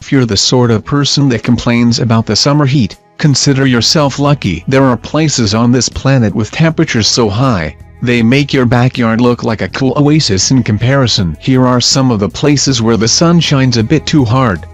If you're the sort of person that complains about the summer heat, consider yourself lucky. There are places on this planet with temperatures so high, they make your backyard look like a cool oasis in comparison. Here are some of the places where the sun shines a bit too hard.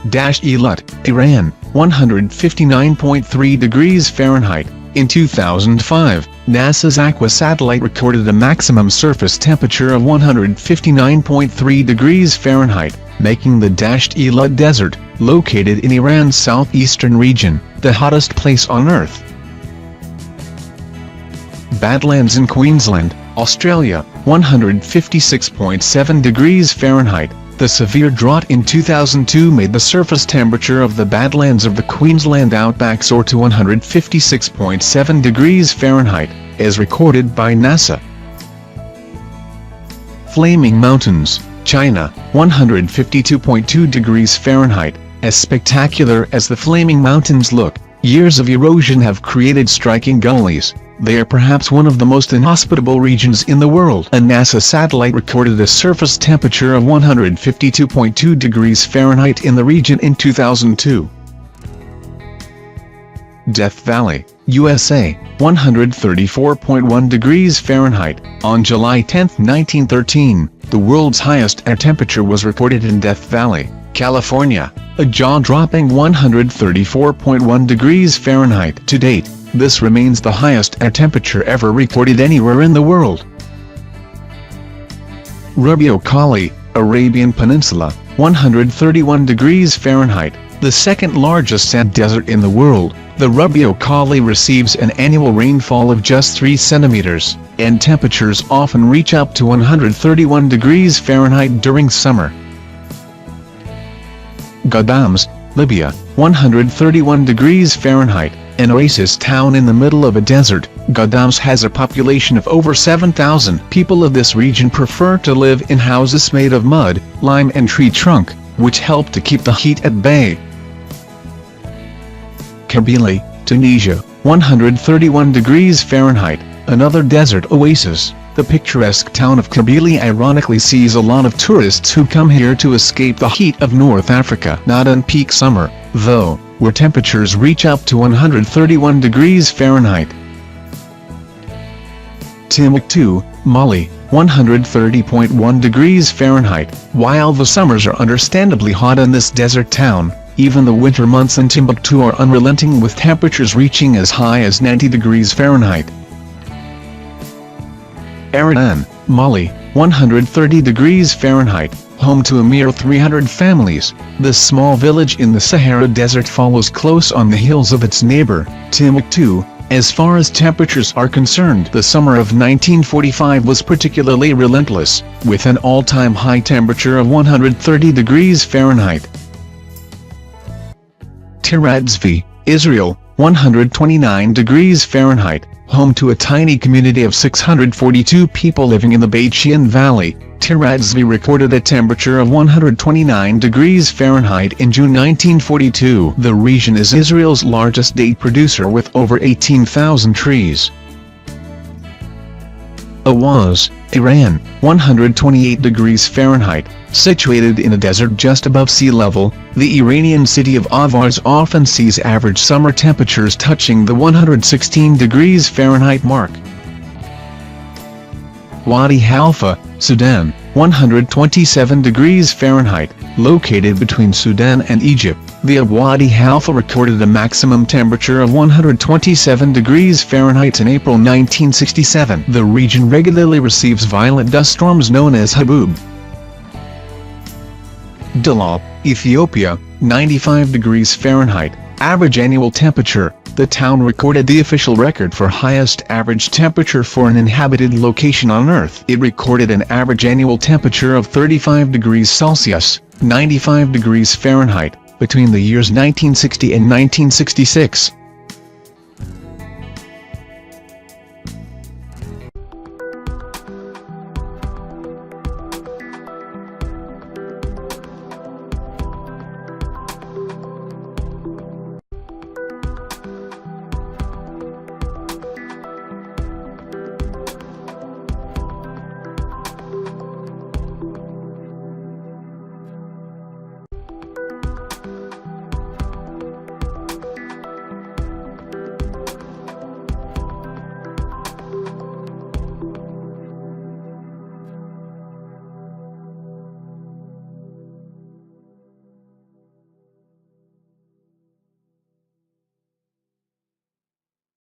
Eilat, Iran, 159.3 degrees Fahrenheit. In 2005, NASA's Ahwaz satellite recorded a maximum surface temperature of 159.3 degrees Fahrenheit, making the Eilat Desert, located in Iran's southeastern region, the hottest place on Earth. Badlands in Queensland, Australia, 156.7 degrees Fahrenheit. The severe drought in 2002 made the surface temperature of the Badlands of the Queensland outback soar to 156.7 degrees Fahrenheit, as recorded by NASA. Flaming Mountains, China, 152.2 degrees Fahrenheit. As spectacular as the Flaming Mountains look, years of erosion have created striking gullies. They are perhaps one of the most inhospitable regions in the world. A NASA satellite recorded a surface temperature of 152.2 degrees Fahrenheit in the region in 2002. Death Valley, USA, 134.1 degrees Fahrenheit. On July 10, 1913, the world's highest air temperature was recorded in Death Valley, California, a jaw-dropping 134.1 degrees Fahrenheit. To date, this remains the highest air temperature ever recorded anywhere in the world. Rubio Khali, Arabian Peninsula, 131 degrees Fahrenheit. The second largest sand desert in the world, the Rubio Khali receives an annual rainfall of just 3 centimeters, and temperatures often reach up to 131 degrees Fahrenheit during summer. Ghadames, Libya, 131 degrees Fahrenheit. An oasis town in the middle of a desert, Ghadames has a population of over 7,000. People of this region prefer to live in houses made of mud, lime and tree trunk, which help to keep the heat at bay. Kabylie, Tunisia, 131 degrees Fahrenheit. Another desert oasis. The picturesque town of Kabylie ironically sees a lot of tourists who come here to escape the heat of North Africa. Not in peak summer, though, where temperatures reach up to 131 degrees Fahrenheit. Timbuktu, Mali, 130.1 degrees Fahrenheit. While the summers are understandably hot in this desert town, even the winter months in Timbuktu are unrelenting, with temperatures reaching as high as 90 degrees Fahrenheit. Araouane, Mali, 130 degrees Fahrenheit, home to a mere 300 families. This small village in the Sahara Desert follows close on the heels of its neighbor, Timbuktu. As far as temperatures are concerned, the summer of 1945 was particularly relentless, with an all-time high temperature of 130 degrees Fahrenheit. Tirazvi, Israel, 129 degrees Fahrenheit, home to a tiny community of 642 people living in the Beit Shean Valley. Tirazvi recorded a temperature of 129 degrees Fahrenheit in June 1942. The region is Israel's largest date producer with over 18,000 trees. Ahwaz, Iran, 128 degrees Fahrenheit. Situated in a desert just above sea level, the Iranian city of Ahwaz often sees average summer temperatures touching the 116 degrees Fahrenheit mark. Wadi Halfa, Sudan, 127 degrees Fahrenheit. Located between Sudan and Egypt, the Wadi Halfa recorded a maximum temperature of 127 degrees Fahrenheit in April 1967. The region regularly receives violent dust storms known as Habub. Dalal, Ethiopia, 95 degrees Fahrenheit. Average annual temperature. The town recorded the official record for highest average temperature for an inhabited location on Earth. It recorded an average annual temperature of 35 degrees Celsius, 95 degrees Fahrenheit, between the years 1960 and 1966.